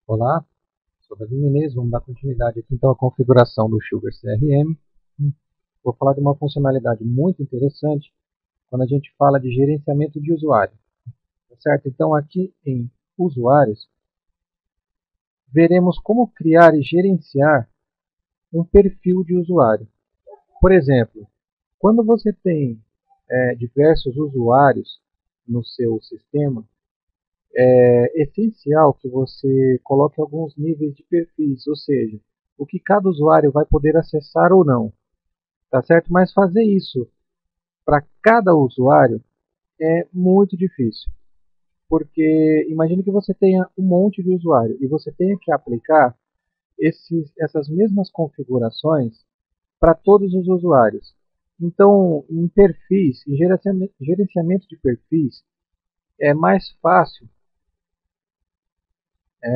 Olá, sou Davi Menezes. Vamos dar continuidade aqui então à configuração do Sugar CRM. Vou falar de uma funcionalidade muito interessante quando a gente fala de gerenciamento de usuário. Tá certo? Então aqui em usuários, veremos como criar e gerenciar um perfil de usuário. Por exemplo, quando você tem diversos usuários no seu sistema, é essencial que você coloque alguns níveis de perfis, ou seja, o que cada usuário vai poder acessar ou não, tá certo? Mas fazer isso para cada usuário é muito difícil, porque imagine que você tenha um monte de usuário e você tenha que aplicar essas mesmas configurações para todos os usuários. Então, em perfis, em gerenciamento de perfis, é mais fácil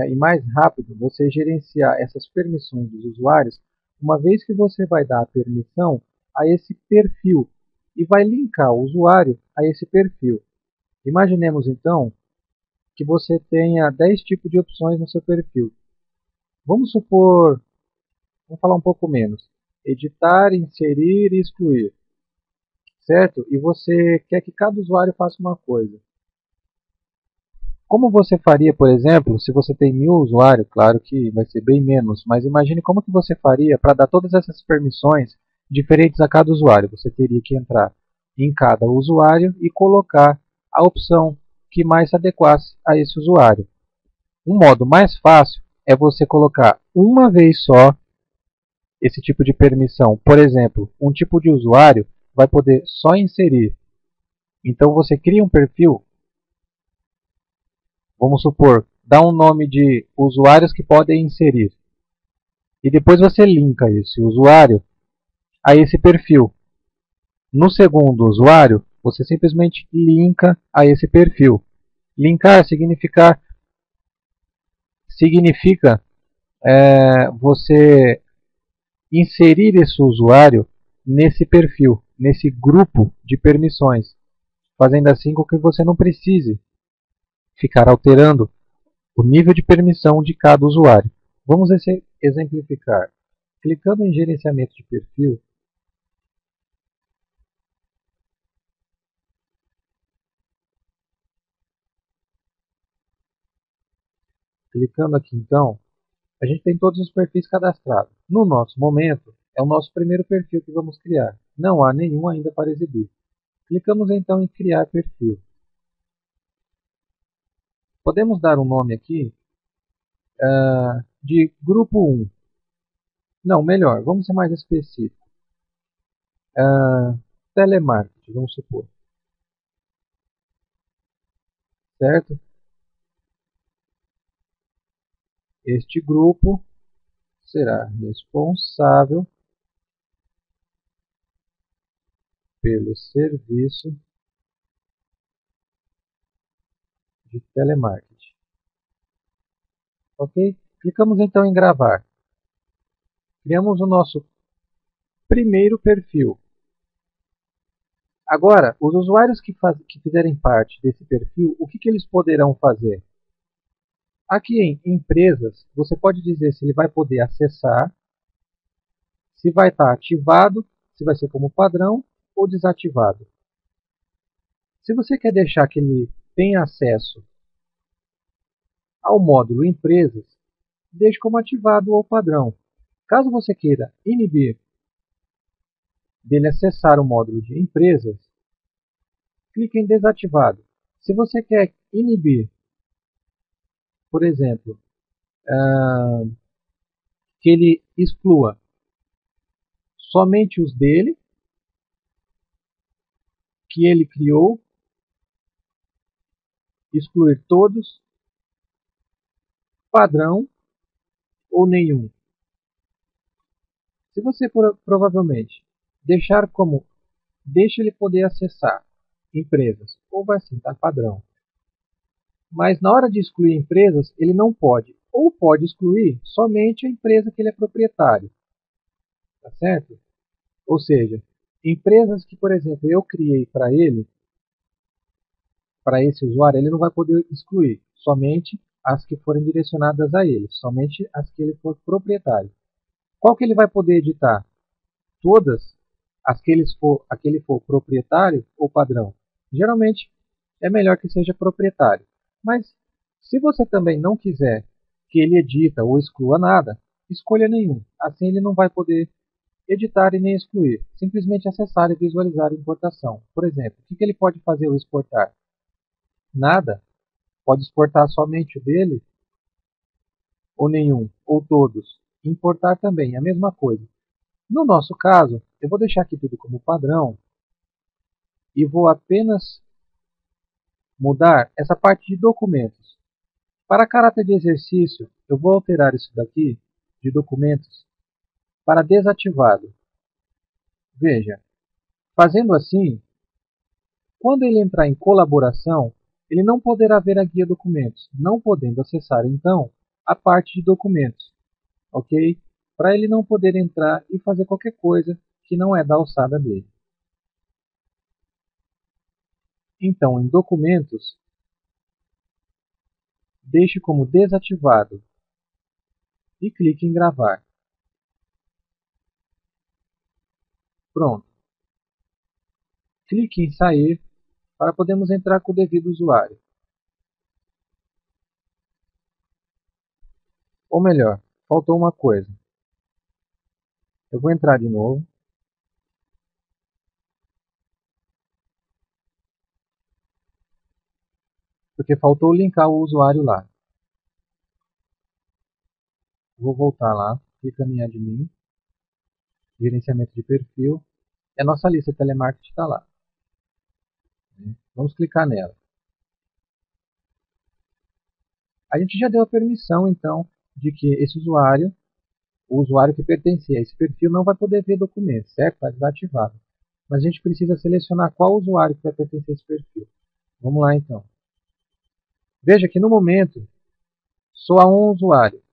e mais rápido você gerenciar essas permissões dos usuários, uma vez que você vai dar a permissão a esse perfil e vai linkar o usuário a esse perfil. Imaginemos então que você tenha 10 tipos de opções no seu perfil. Vamos supor, vamos falar um pouco menos, editar, inserir e excluir, certo? E você quer que cada usuário faça uma coisa. Como você faria, por exemplo, se você tem 1000 usuários? Claro que vai ser bem menos, mas imagine como que você faria para dar todas essas permissões diferentes a cada usuário. Você teria que entrar em cada usuário e colocar a opção que mais se adequasse a esse usuário. Um modo mais fácil é você colocar uma vez só esse tipo de permissão. Por exemplo, um tipo de usuário vai poder só inserir. Então você cria um perfil. Vamos supor, dá um nome de usuários que podem inserir. E depois você linka esse usuário a esse perfil. No segundo usuário, você simplesmente linka a esse perfil. Linkar significa você inserir esse usuário nesse perfil, nesse grupo de permissões, fazendo assim com que você não precise ficar alterando o nível de permissão de cada usuário. Vamos exemplificar. Clicando em gerenciamento de perfil, clicando aqui então, a gente tem todos os perfis cadastrados. No nosso momento, é o nosso primeiro perfil que vamos criar. Não há nenhum ainda para exibir. Clicamos então em criar perfil. Podemos dar um nome aqui de grupo 1. Não, melhor, vamos ser mais específico. Telemarketing, vamos supor. Certo? Este grupo será responsável pelo serviço de telemarketing. Ok? Clicamos então em gravar. Criamos o nosso primeiro perfil. Agora, os usuários que fizerem parte desse perfil, o que eles poderão fazer? Aqui em empresas, você pode dizer se ele vai poder acessar, se vai estar ativado, se vai ser como padrão ou desativado. Se você quer deixar que ele tenha acesso ao módulo empresas, deixe como ativado ou padrão. Caso você queira inibir dele acessar o módulo de empresas, clique em desativado. Se você quer inibir, por exemplo, que ele exclua somente os dele, que ele criou, excluir todos, padrão ou nenhum. Se você provavelmente deixar como deixa ele poder acessar empresas, ou vai assim, tá padrão. Mas na hora de excluir empresas, ele não pode, ou pode excluir somente a empresa que ele é proprietário, tá certo? Ou seja, empresas que, por exemplo, eu criei para ele, para esse usuário, ele não vai poder excluir, somente as que forem direcionadas a ele, somente as que ele for proprietário. Qual que ele vai poder editar? Todas as que ele for proprietário ou padrão? Geralmente é melhor que seja proprietário. Mas se você também não quiser que ele edita ou exclua nada, escolha nenhum. Assim ele não vai poder editar e nem excluir. Simplesmente acessar e visualizar a importação. Por exemplo, o que ele pode fazer ou exportar? Nada. Pode exportar somente o dele, ou nenhum, ou todos. Importar também, a mesma coisa. No nosso caso, eu vou deixar aqui tudo como padrão e vou apenas mudar essa parte de documentos. Para caráter de exercício, eu vou alterar isso daqui de documentos para desativado. Veja, fazendo assim, quando ele entrar em colaboração, ele não poderá ver a guia documentos, não podendo acessar então a parte de documentos, ok? Para ele não poder entrar e fazer qualquer coisa que não é da alçada dele. Então, em documentos, deixe como desativado e clique em gravar. Pronto. Clique em sair para podermos entrar com o devido usuário. Ou melhor, faltou uma coisa. Eu vou entrar de novo. Porque faltou linkar o usuário lá. Vou voltar lá, clica em admin, gerenciamento de perfil, e a nossa lista de telemarketing está lá. Vamos clicar nela. A gente já deu a permissão, então, de que esse usuário, o usuário que pertencer a esse perfil, não vai poder ver documentos, certo? Está desativado. Mas a gente precisa selecionar qual usuário que vai pertencer a esse perfil. Vamos lá, então. Veja que no momento, só há um usuário.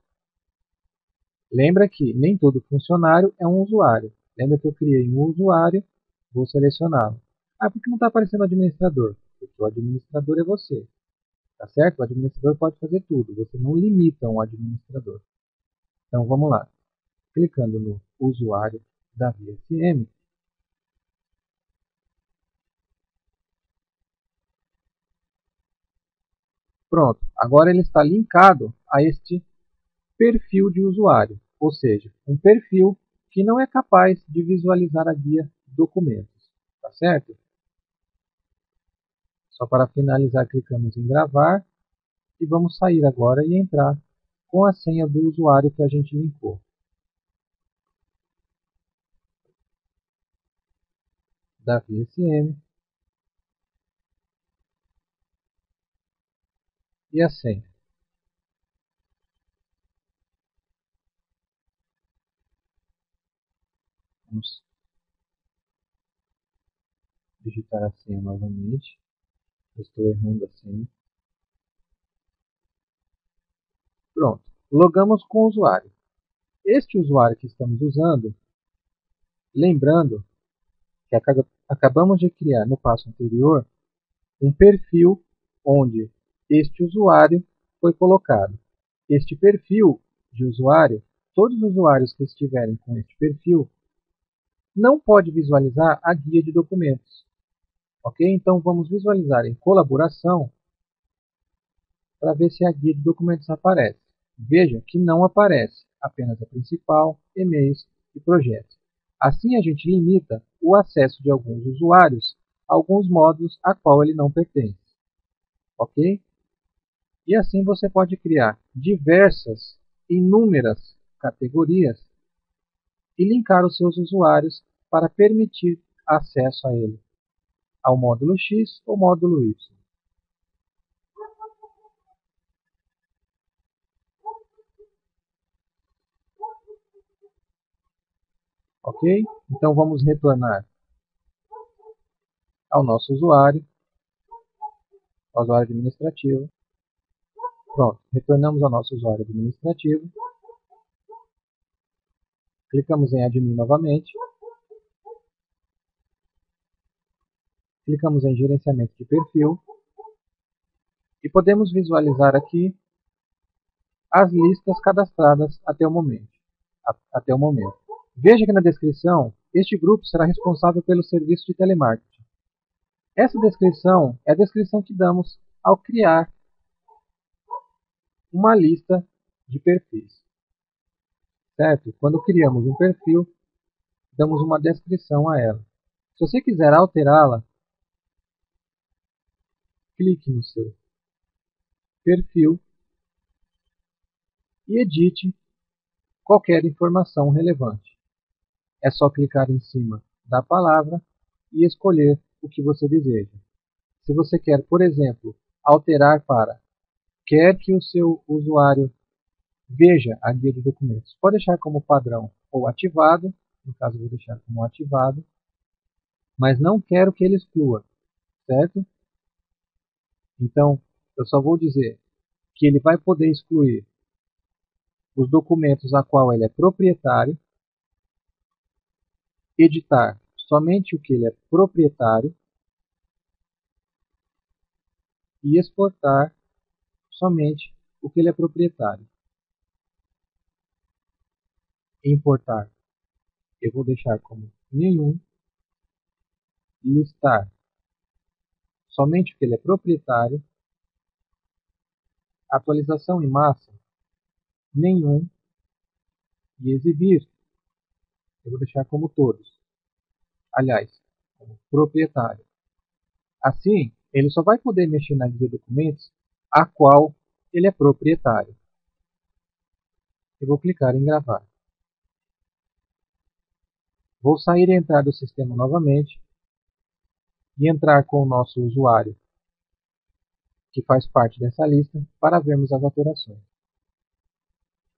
Lembra que nem todo funcionário é um usuário. Lembra que eu criei um usuário, vou selecioná-lo. Ah, por que não está aparecendo o administrador? Porque o administrador é você. Tá certo? O administrador pode fazer tudo. Você não limita um administrador. Então vamos lá. Clicando no usuário da VSM. Pronto. Agora ele está linkado a este perfil de usuário. Ou seja, um perfil que não é capaz de visualizar a guia documentos. Tá certo? Só para finalizar, clicamos em gravar e vamos sair agora e entrar com a senha do usuário que a gente linkou. Da VSM e a senha. Vamos digitar a senha novamente. Eu estou errando a senha. Pronto. Logamos com o usuário. Este usuário que estamos usando, lembrando que acabamos de criar no passo anterior um perfil onde este usuário foi colocado. Este perfil de usuário, todos os usuários que estiverem com este perfil, não pode visualizar a guia de documentos. Ok? Então vamos visualizar em colaboração para ver se a guia de documentos aparece. Veja que não aparece, apenas a principal, e-mails e projetos. Assim a gente limita o acesso de alguns usuários a alguns módulos a qual ele não pertence. Ok? E assim você pode criar diversas, inúmeras categorias e linkar os seus usuários para permitir acesso a ele, ao módulo X ou módulo Y. Ok? Então vamos retornar ao nosso usuário, ao usuário administrativo. Pronto, retornamos ao nosso usuário administrativo. Clicamos em admin novamente. Clicamos em gerenciamento de perfil. E podemos visualizar aqui as listas cadastradas até o momento. Veja que na descrição, este grupo será responsável pelo serviço de telemarketing. Essa descrição é a descrição que damos ao criar uma lista de perfis. Certo? Quando criamos um perfil, damos uma descrição a ela. Se você quiser alterá-la, clique no seu perfil e edite qualquer informação relevante. É só clicar em cima da palavra e escolher o que você deseja. Se você quer, por exemplo, alterar para quer que o seu usuário veja a guia de documentos, pode deixar como padrão ou ativado, no caso eu vou deixar como ativado, mas não quero que ele exclua, certo? Então, eu só vou dizer que ele vai poder excluir os documentos a qual ele é proprietário, editar somente o que ele é proprietário e exportar somente o que ele é proprietário. Importar, eu vou deixar como nenhum. Listar, somente o que ele é proprietário. Atualização em massa, nenhum. E exibir, eu vou deixar como todos. Aliás, como proprietário. Assim, ele só vai poder mexer na guia de documentos a qual ele é proprietário. Eu vou clicar em gravar. Vou sair e entrar do sistema novamente e entrar com o nosso usuário, que faz parte dessa lista, para vermos as alterações.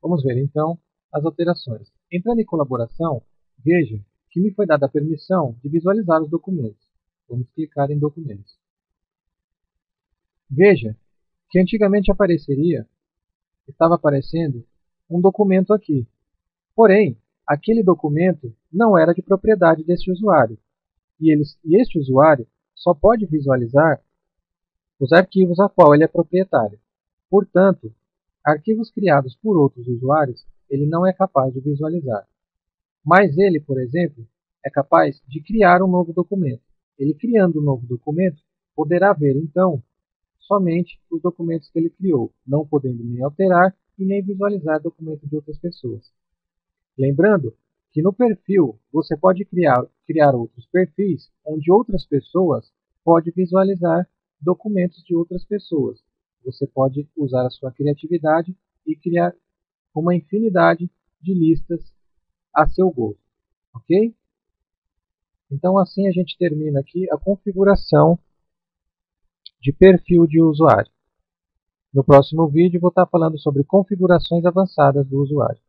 Vamos ver então as alterações. Entrando em colaboração, veja que me foi dada a permissão de visualizar os documentos. Vamos clicar em documentos. Veja que antigamente estava aparecendo um documento aqui. Porém, aquele documento não era de propriedade deste usuário. E este usuário só pode visualizar os arquivos a qual ele é proprietário. Portanto, arquivos criados por outros usuários, ele não é capaz de visualizar. Mas ele, por exemplo, é capaz de criar um novo documento. Ele criando um novo documento, poderá ver, então, somente os documentos que ele criou, não podendo nem alterar e nem visualizar documentos de outras pessoas. Lembrando que no perfil você pode criar outros perfis onde outras pessoas podem visualizar documentos de outras pessoas. Você pode usar a sua criatividade e criar uma infinidade de listas a seu gosto, ok? Então assim a gente termina aqui a configuração de perfil de usuário. No próximo vídeo vou estar falando sobre configurações avançadas do usuário.